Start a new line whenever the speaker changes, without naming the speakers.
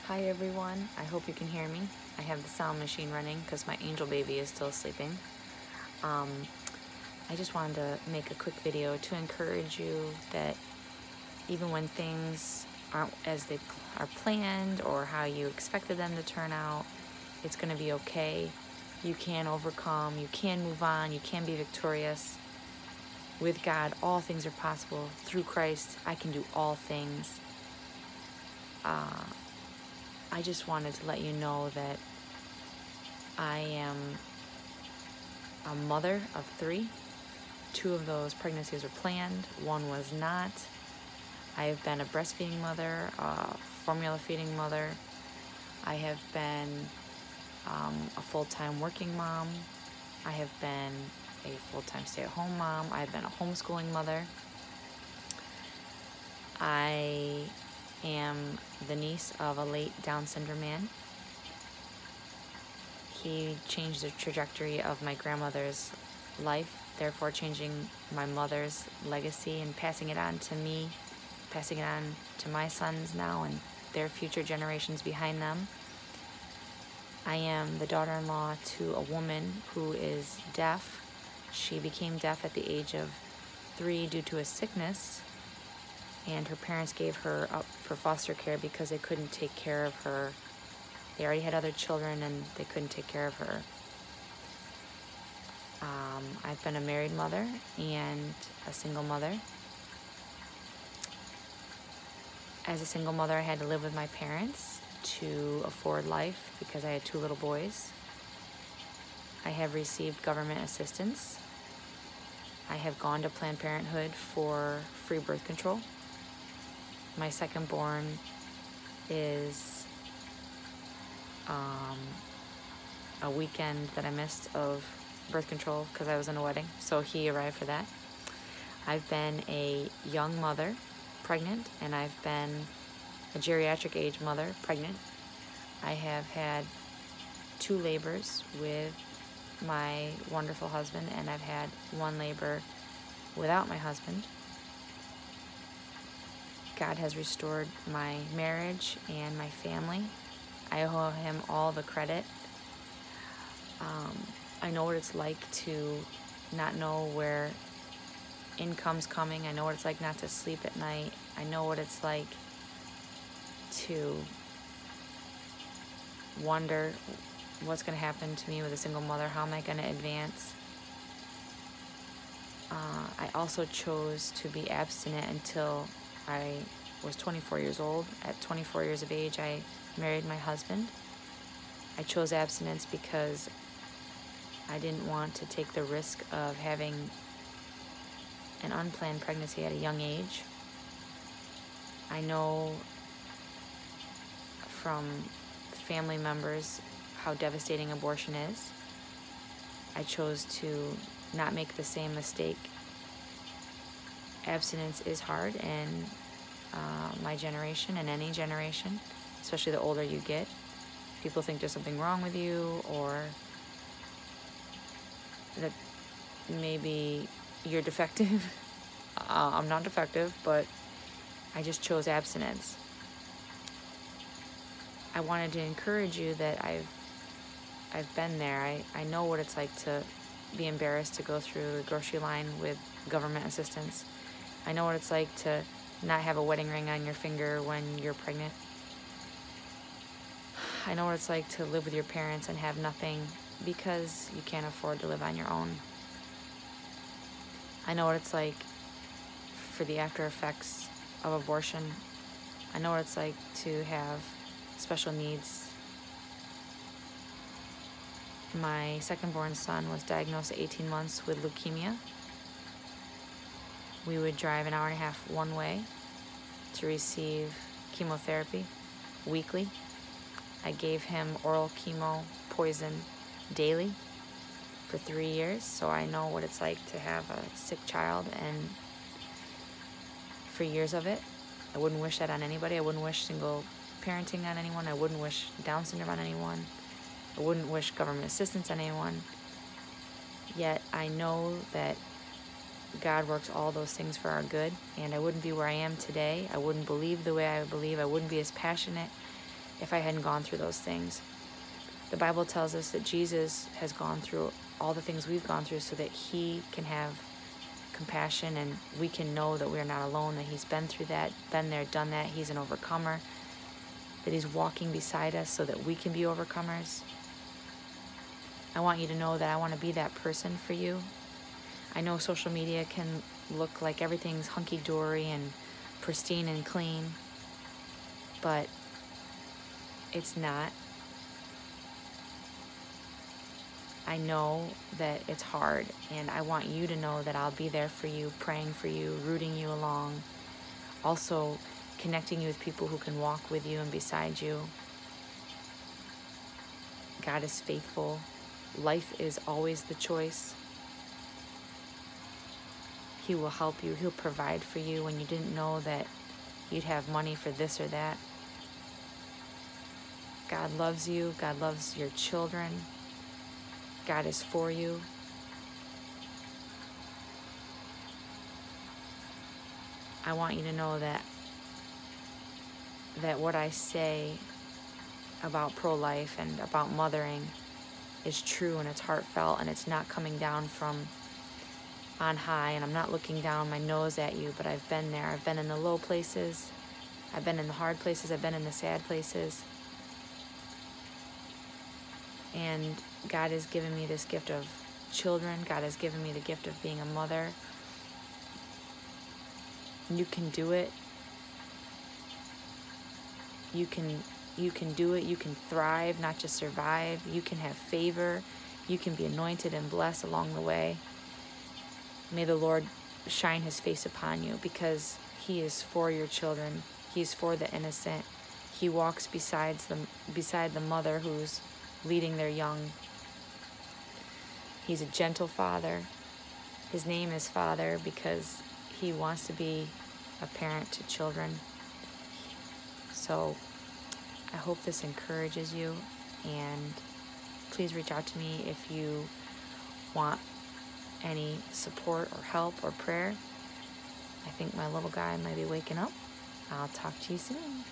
Hi everyone, I hope you can hear me. I have the sound machine running because my angel baby is still sleeping. I just wanted to make a quick video to encourage you that even when things aren't as they are planned or how you expected them to turn out, it's going to be okay. You can overcome, you can move on, you can be victorious. With God, all things are possible. Through Christ, I can do all things. I just wanted to let you know that I am a mother of 3. 2 of those pregnancies were planned, 1 was not. I have been a breastfeeding mother, a formula feeding mother. I have been a full-time working mom. I have been a full-time stay-at-home mom. I have been a homeschooling mother. I am the niece of a late Down syndrome man. He changed the trajectory of my grandmother's life, therefore changing my mother's legacy and passing it on to me, passing it on to my sons now and their future generations behind them. I am the daughter-in-law to a woman who is deaf. She became deaf at the age of 3 due to a sickness, and her parents gave her up for foster care because they couldn't take care of her. They already had other children and they couldn't take care of her. I've been a married mother and a single mother. As a single mother, I had to live with my parents to afford life because I had 2 little boys. I have received government assistance. I have gone to Planned Parenthood for free birth control. My second born is a weekend that I missed of birth control because I was in a wedding, so he arrived for that. I've been a young mother, pregnant, and I've been a geriatric age mother, pregnant. I have had 2 labors with my wonderful husband, and I've had 1 labor without my husband. God has restored my marriage and my family. I owe him all the credit. I know what it's like to not know where income's coming. I know what it's like not to sleep at night. I know what it's like to wonder what's going to happen to me with a single mother. How am I going to advance? I also chose to be abstinent until I was 24 years old. At 24 years of age, I married my husband. I chose abstinence because I didn't want to take the risk of having an unplanned pregnancy at a young age. I know from family members how devastating abortion is. I chose to not make the same mistake. Abstinence is hard in my generation and any generation, especially the older you get. People think there's something wrong with you, or that maybe you're defective. I'm not defective, but I just chose abstinence. I wanted to encourage you that I've been there. I know what it's like to be embarrassed to go through the grocery line with government assistance. I know what it's like to not have a wedding ring on your finger when you're pregnant. I know what it's like to live with your parents and have nothing because you can't afford to live on your own. I know what it's like for the after effects of abortion. I know what it's like to have special needs. My second-born son was diagnosed at 18 months with leukemia. We would drive an hour and a half one way to receive chemotherapy weekly. I gave him oral chemo poison daily for 3 years, so I know what it's like to have a sick child, and for years of it. I wouldn't wish that on anybody. I wouldn't wish single parenting on anyone. I wouldn't wish Down syndrome on anyone. I wouldn't wish government assistance on anyone. Yet I know that God works all those things for our good, and I wouldn't be where I am today. I wouldn't believe the way I believe. I wouldn't be as passionate if I hadn't gone through those things. The Bible tells us that Jesus has gone through all the things we've gone through so that he can have compassion and we can know that we're not alone, that he's been through that, been there, done that. He's an overcomer, that he's walking beside us so that we can be overcomers. I want you to know that I want to be that person for you. I know social media can look like everything's hunky-dory and pristine and clean, but it's not. I know that it's hard, and I want you to know that I'll be there for you, praying for you, rooting you along, also connecting you with people who can walk with you and beside you. God is faithful. Life is always the choice. He will help you. He'll provide for you when you didn't know that you'd have money for this or that. God loves you. God loves your children. God is for you. I want you to know that what I say about pro-life and about mothering is true, and it's heartfelt, and it's not coming down from on high, and I'm not looking down my nose at you, but I've been there. I've been in the low places. I've been in the hard places. I've been in the sad places. And God has given me this gift of children. God has given me the gift of being a mother. You can do it. You can do it. You can thrive, not just survive. You can have favor. You can be anointed and blessed along the way. May the Lord shine his face upon you, because he is for your children. He's for the innocent. He walks beside the mother who's leading their young. He's a gentle father. His name is Father because he wants to be a parent to children. So I hope this encourages you, and please reach out to me if you want any support or help or prayer. I think my little guy might be waking up. I'll talk to you soon.